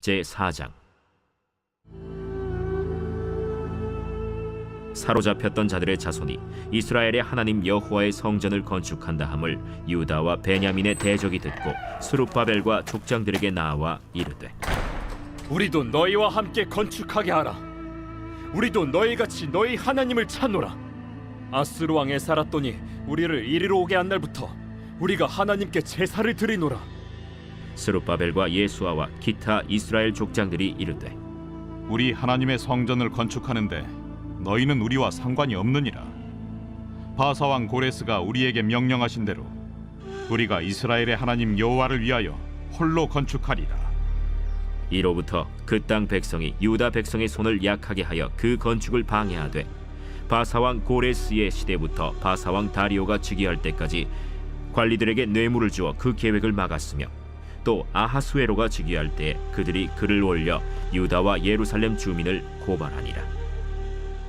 제4장. 사로잡혔던 자들의 자손이 이스라엘의 하나님 여호와의 성전을 건축한다 함을 유다와 베냐민의 대적이 듣고 스룹바벨과 족장들에게 나와 이르되, 우리도 너희와 함께 건축하게 하라. 우리도 너희같이 너희 하나님을 찾노라. 아스루 왕 에사라돈이 우리를 이리로 오게 한 날부터 우리가 하나님께 제사를 드리노라. 스룹바벨과 예수아와 기타 이스라엘 족장들이 이르되, 우리 하나님의 성전을 건축하는데 너희는 우리와 상관이 없느니라. 바사왕 고레스가 우리에게 명령하신 대로 우리가 이스라엘의 하나님 여호와를 위하여 홀로 건축하리라. 이로부터 그 땅 백성이 유다 백성의 손을 약하게 하여 그 건축을 방해하되, 바사왕 고레스의 시대부터 바사왕 다리오가 즉위할 때까지 관리들에게 뇌물을 주어 그 계획을 막았으며, 또 아하수에로가 즉위할 때 그들이 글을 올려 유다와 예루살렘 주민을 고발하니라.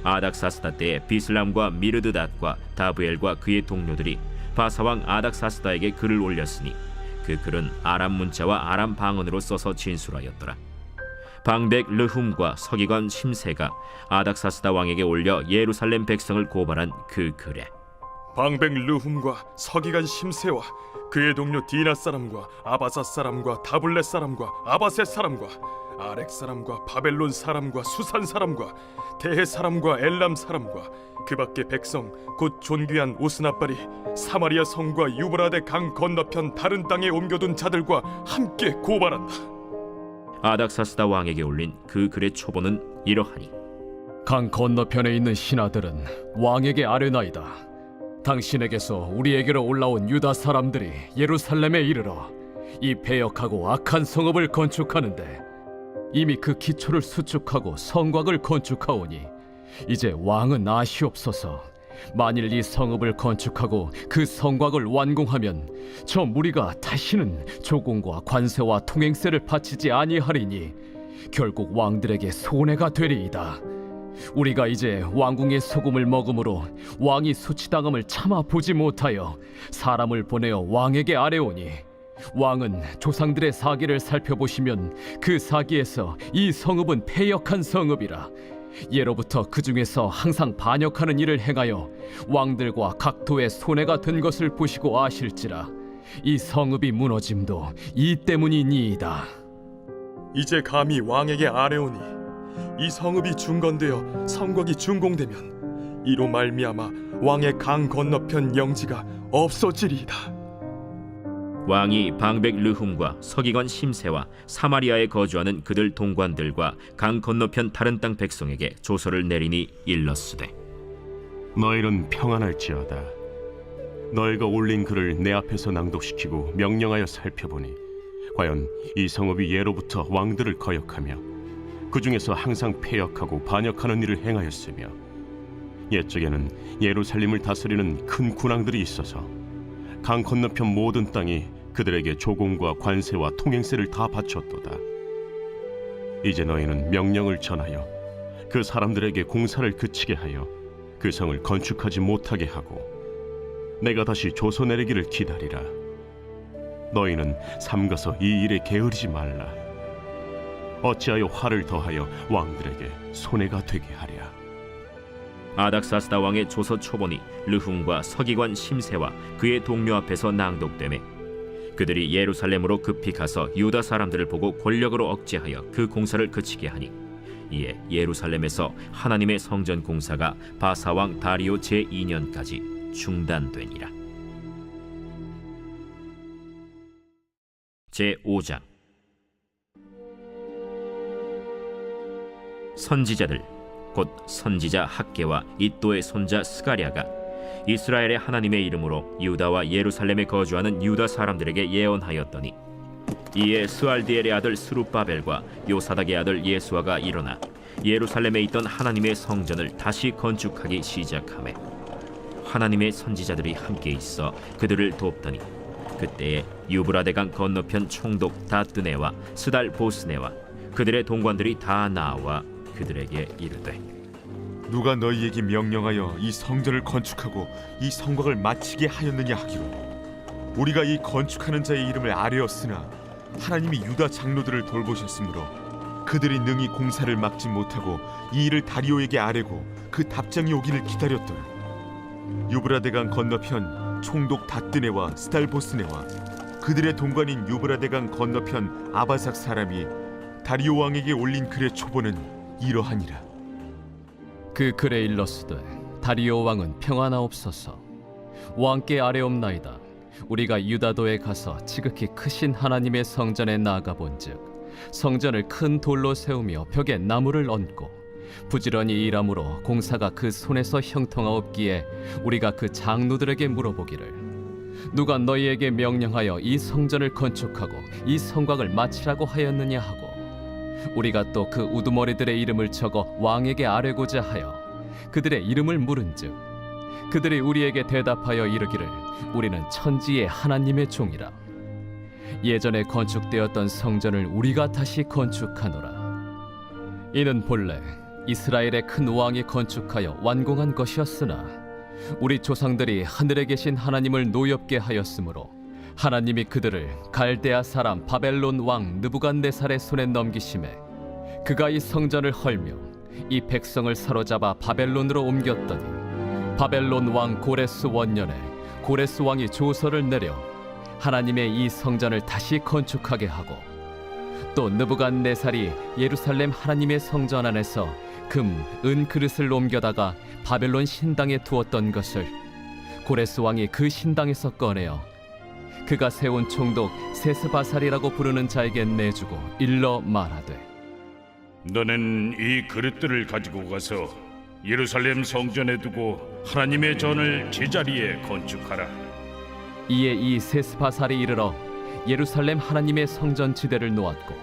아닥사스다 때에 비슬람과 미르드닷과 다브엘과 그의 동료들이 바사왕 아닥사스다에게 글을 올렸으니 그 글은 아람 문자와 아람 방언으로 써서 진술하였더라. 방백 르훔과 서기관 심세가 아닥사스다 왕에게 올려 예루살렘 백성을 고발한 그 글에, 방백 르훔과 서기관 심세와 그의 동료 디나 사람과 아바사 사람과 다블렛 사람과 아바셋 사람과 아렉 사람과 바벨론 사람과 수산 사람과 대해 사람과 엘람 사람과 그 밖의 백성 곧 존귀한 오스나발이 사마리아 성과 유브라데 강 건너편 다른 땅에 옮겨둔 자들과 함께 고발한다. 아닥사스다 왕에게 올린 그 글의 초본은 이러하니, 강 건너편에 있는 신하들은 왕에게 아뢰나이다. 당신에게서 우리에게로 올라온 유다 사람들이 예루살렘에 이르러 이 패역하고 악한 성읍을 건축하는데 이미 그 기초를 수축하고 성곽을 건축하오니 이제 왕은 아시옵소서. 만일 이 성읍을 건축하고 그 성곽을 완공하면 저 무리가 다시는 조공과 관세와 통행세를 바치지 아니하리니 결국 왕들에게 손해가 되리이다. 우리가 이제 왕궁의 소금을 먹음으로 왕이 수치당함을 참아 보지 못하여 사람을 보내어 왕에게 아뢰오니, 왕은 조상들의 사기를 살펴보시면 그 사기에서 이 성읍은 패역한 성읍이라. 예로부터 그 중에서 항상 반역하는 일을 행하여 왕들과 각도의 손해가 든 것을 보시고 아실지라. 이 성읍이 무너짐도 이 때문이니이다. 이제 감히 왕에게 아뢰오니 이 성읍이 중건되어 성곽이 준공되면 이로 말미암아 왕의 강 건너편 영지가 없어지리이다. 왕이 방백 르훔과 서기관 심세와 사마리아에 거주하는 그들 동관들과 강 건너편 다른 땅 백성에게 조서를 내리니 일렀으되, 너희는 평안할지어다. 너희가 올린 글을 내 앞에서 낭독시키고 명령하여 살펴보니 과연 이 성읍이 예로부터 왕들을 거역하며 그 중에서 항상 패역하고 반역하는 일을 행하였으며, 옛적에는 예루살렘을 다스리는 큰 군왕들이 있어서 강 건너편 모든 땅이 그들에게 조공과 관세와 통행세를 다 바쳤도다. 이제 너희는 명령을 전하여 그 사람들에게 공사를 그치게 하여 그 성을 건축하지 못하게 하고 내가 다시 조서 내리기를 기다리라. 너희는 삼가서 이 일에 게으르지 말라. 어찌하여 화를 더하여 왕들에게 손해가 되게 하랴. 아닥사스다 왕의 조서 초본이 르훔과 서기관 심세와 그의 동료 앞에서 낭독되매 그들이 예루살렘으로 급히 가서 유다 사람들을 보고 권력으로 억제하여 그 공사를 그치게 하니, 이에 예루살렘에서 하나님의 성전 공사가 바사왕 다리오 제2년까지 중단되니라. 제5장. 선지자들 곧 선지자 학개와 이또의 손자 스가랴가 이스라엘의 하나님의 이름으로 유다와 예루살렘에 거주하는 유다 사람들에게 예언하였더니, 이에 스알디엘의 아들 스룹바벨과 요사닥의 아들 예수아가 일어나 예루살렘에 있던 하나님의 성전을 다시 건축하기 시작하매 하나님의 선지자들이 함께 있어 그들을 돕더니, 그때에 유브라데강 건너편 총독 다뜨네와 스달 보스네와 그들의 동관들이 다 나와 그들에게 이르되, 누가 너희에게 명령하여 이 성전을 건축하고 이 성곽을 마치게 하였느냐 하기로 우리가 이 건축하는 자의 이름을 아뢰었으나 하나님이 유다 장로들을 돌보셨으므로 그들이 능히 공사를 막지 못하고 이 일을 다리오에게 아뢰고 그 답장이 오기를 기다렸더라. 유브라데강 건너편 총독 다뜨네와 스달보스네와 그들의 동관인 유브라데강 건너편 아바삭 사람이 다리오 왕에게 올린 글의 초본은 이러하니라. 그 글에 일렀으되 다리오 왕은 평안하옵소서. 왕께 아뢰옵나이다. 우리가 유다도에 가서 지극히 크신 하나님의 성전에 나아가 본즉 성전을 큰 돌로 세우며 벽에 나무를 얹고 부지런히 일함으로 공사가 그 손에서 형통하옵기에 우리가 그 장로들에게 물어보기를 누가 너희에게 명령하여 이 성전을 건축하고 이 성곽을 마치라고 하였느냐 하고 우리가 또 그 우두머리들의 이름을 적어 왕에게 아뢰고자 하여 그들의 이름을 물은즉 그들이 우리에게 대답하여 이르기를 우리는 천지의 하나님의 종이라. 예전에 건축되었던 성전을 우리가 다시 건축하노라. 이는 본래 이스라엘의 큰 왕이 건축하여 완공한 것이었으나 우리 조상들이 하늘에 계신 하나님을 노엽게 하였으므로 하나님이 그들을 갈대아 사람 바벨론 왕 느부갓네살의 손에 넘기심에 그가 이 성전을 헐며 이 백성을 사로잡아 바벨론으로 옮겼더니 바벨론 왕 고레스 원년에 고레스 왕이 조서를 내려 하나님의 이 성전을 다시 건축하게 하고 또 느부갓네살이 예루살렘 하나님의 성전 안에서 금, 은 그릇을 옮겨다가 바벨론 신당에 두었던 것을 고레스 왕이 그 신당에서 꺼내어 그가 세운 총독 세스바살이라고 부르는 자에게 내주고 일러 말하되 너는 이 그릇들을 가지고 가서 예루살렘 성전에 두고 하나님의 전을 제자리에 건축하라. 이에 이 세스바살이 이르러 예루살렘 하나님의 성전 지대를 놓았고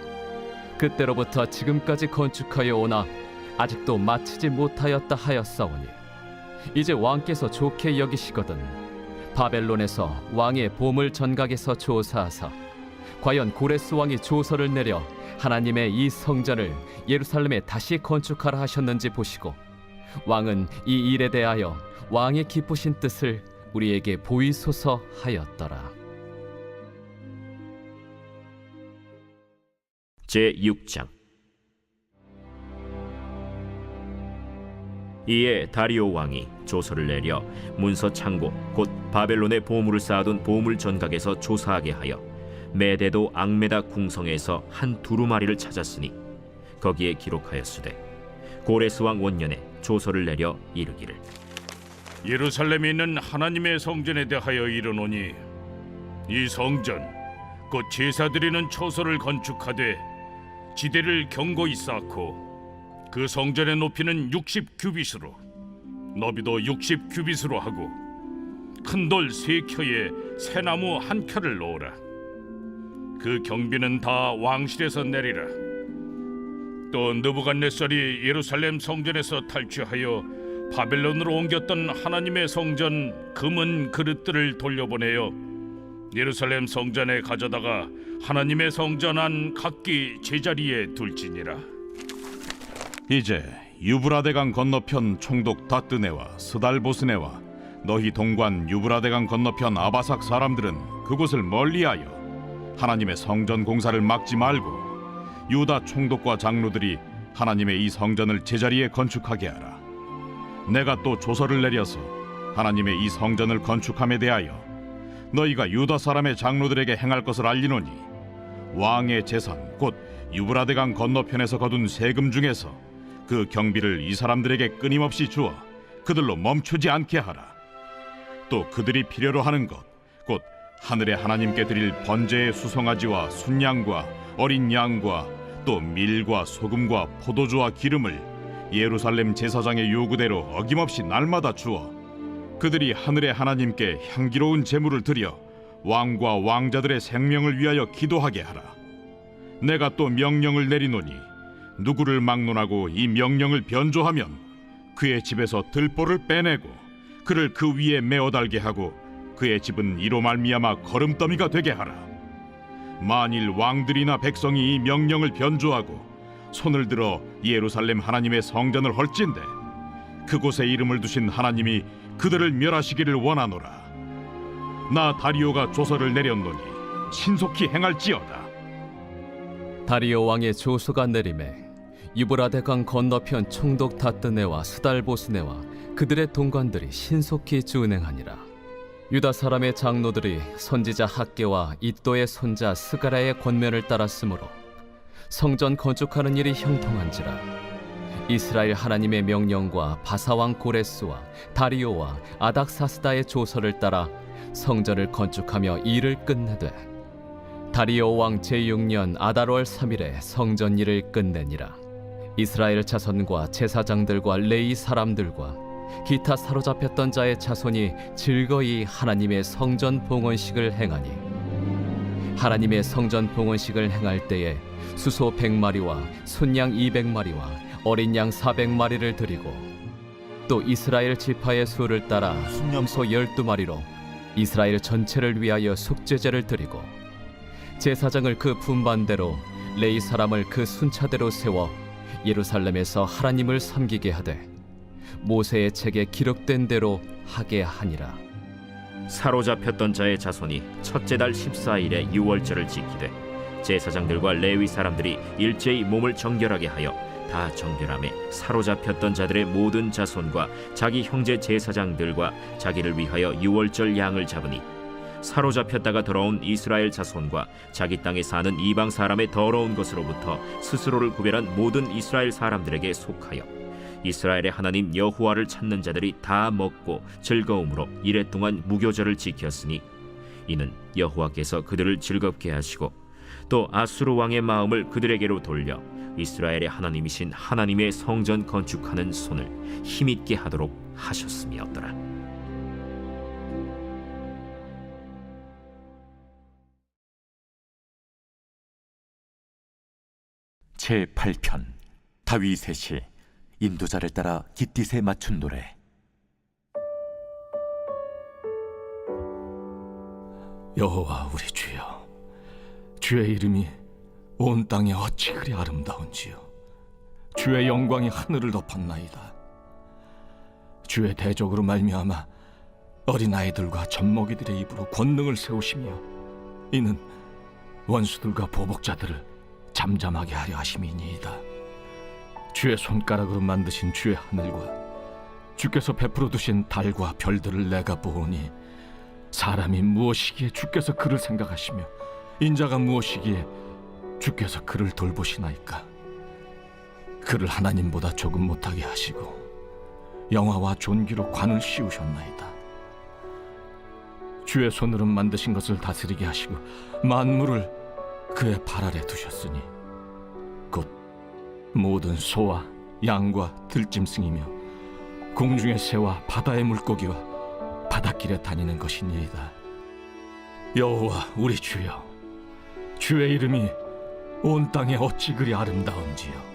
그때로부터 지금까지 건축하여 오나 아직도 마치지 못하였다 하였사오니 이제 왕께서 좋게 여기시거든 바벨론에서 왕의 보물 전각에서 조사하사 과연 고레스 왕이 조서를 내려 하나님의 이 성전을 예루살렘에 다시 건축하라 하셨는지 보시고 왕은 이 일에 대하여 왕의 기쁘신 뜻을 우리에게 보이소서 하였더라. 제6장. 이에 다리오 왕이 조서를 내려 문서 창고 곧 바벨론의 보물을 쌓아둔 보물 전각에서 조사하게 하여 메데도 앙메다 궁성에서 한 두루마리를 찾았으니 거기에 기록하였으되 고레스 왕 원년에 조서를 내려 이르기를 예루살렘에 있는 하나님의 성전에 대하여 이르노니 이 성전 곧 제사드리는 초소를 건축하되 지대를 견고히 쌓고 그 성전의 높이는 60규빗으로 너비도 60규빗으로 하고 큰 돌 3켜에 새나무 1켜를 놓으라. 그 경비는 다 왕실에서 내리라. 또 느부갓네살이 예루살렘 성전에서 탈취하여 바벨론으로 옮겼던 하나님의 성전 금은 그릇들을 돌려보내어 예루살렘 성전에 가져다가 하나님의 성전 안 각기 제자리에 둘지니라. 이제 유브라데강 건너편 총독 다뜨네와 스달보스네와 너희 동관 유브라데강 건너편 아바삭 사람들은 그곳을 멀리하여 하나님의 성전 공사를 막지 말고 유다 총독과 장로들이 하나님의 이 성전을 제자리에 건축하게 하라. 내가 또 조서를 내려서 하나님의 이 성전을 건축함에 대하여 너희가 유다 사람의 장로들에게 행할 것을 알리노니 왕의 재산 곧 유브라데강 건너편에서 거둔 세금 중에서 그 경비를 이 사람들에게 끊임없이 주어 그들로 멈추지 않게 하라. 또 그들이 필요로 하는 것 곧 하늘의 하나님께 드릴 번제의 수송아지와 순양과 어린 양과 또 밀과 소금과 포도주와 기름을 예루살렘 제사장의 요구대로 어김없이 날마다 주어 그들이 하늘의 하나님께 향기로운 제물을 드려 왕과 왕자들의 생명을 위하여 기도하게 하라. 내가 또 명령을 내리노니 누구를 막론하고 이 명령을 변조하면 그의 집에서 들보를 빼내고 그를 그 위에 메어 달게 하고 그의 집은 이로 말미암아 거름더미가 되게 하라. 만일 왕들이나 백성이 이 명령을 변조하고 손을 들어 예루살렘 하나님의 성전을 헐진대 그곳에 이름을 두신 하나님이 그들을 멸하시기를 원하노라. 나 다리오가 조서를 내렸노니 신속히 행할지어다. 다리오 왕의 조서가 내림에 유브라데 강 건너편 총독 다뜨네와 스달보스네와 그들의 동관들이 신속히 준행하니라. 유다 사람의 장로들이 선지자 학계와 이또의 손자 스가랴의 권면을 따랐으므로 성전 건축하는 일이 형통한지라. 이스라엘 하나님의 명령과 바사왕 고레스와 다리오와 아닥사스다의 조서를 따라 성전을 건축하며 일을 끝내되 다리오 왕 제6년 아달월 3일에 성전 일을 끝내니라. 이스라엘 자손과 제사장들과 레위 사람들과 기타 사로잡혔던 자의 자손이 즐거이 하나님의 성전 봉헌식을 행하니 하나님의 성전 봉헌식을 행할 때에 수소 100마리와 순양 200마리와 어린 양 400마리를 드리고 또 이스라엘 지파의 수를 따라 순염소 12마리로 이스라엘 전체를 위하여 속죄제를 드리고 제사장을 그 분반대로 레위 사람을 그 순차대로 세워 예루살렘에서 하나님을 섬기게 하되 모세의 책에 기록된 대로 하게 하니라. 사로잡혔던 자의 자손이 첫째 달 14일에 유월절을 지키되 제사장들과 레위 사람들이 일제히 몸을 정결하게 하여 다 정결함에 사로잡혔던 자들의 모든 자손과 자기 형제 제사장들과 자기를 위하여 유월절 양을 잡으니 사로잡혔다가 돌아온 이스라엘 자손과 자기 땅에 사는 이방 사람의 더러운 것으로부터 스스로를 구별한 모든 이스라엘 사람들에게 속하여 이스라엘의 하나님 여호와를 찾는 자들이 다 먹고 즐거움으로 이레 동안 무교절을 지켰으니 이는 여호와께서 그들을 즐겁게 하시고 또 아수르 왕의 마음을 그들에게로 돌려 이스라엘의 하나님이신 하나님의 성전 건축하는 손을 힘있게 하도록 하셨음이었더라. 제8편 다윗의 시 인도자를 따라 깃딧에 맞춘 노래. 여호와 우리 주여, 주의 이름이 온 땅에 어찌 그리 아름다운지요. 주의 영광이 하늘을 덮었나이다. 주의 대적으로 말미암아 어린아이들과 젖먹이들의 입으로 권능을 세우시며 이는 원수들과 보복자들을 잠잠하게 하려 하심이니이다. 주의 손가락으로 만드신 주의 하늘과 주께서 베풀어 두신 달과 별들을 내가 보오니 사람이 무엇이기에 주께서 그를 생각하시며 인자가 무엇이기에 주께서 그를 돌보시나이까. 그를 하나님보다 조금 못하게 하시고 영화와 존귀로 관을 씌우셨나이다. 주의 손으로 만드신 것을 다스리게 하시고 만물을 그의 발 아래 두셨으니 곧 모든 소와 양과 들짐승이며 공중의 새와 바다의 물고기와 바닷길에 다니는 것이니이다. 여호와 우리 주여, 주의 이름이 온 땅에 어찌 그리 아름다운지요.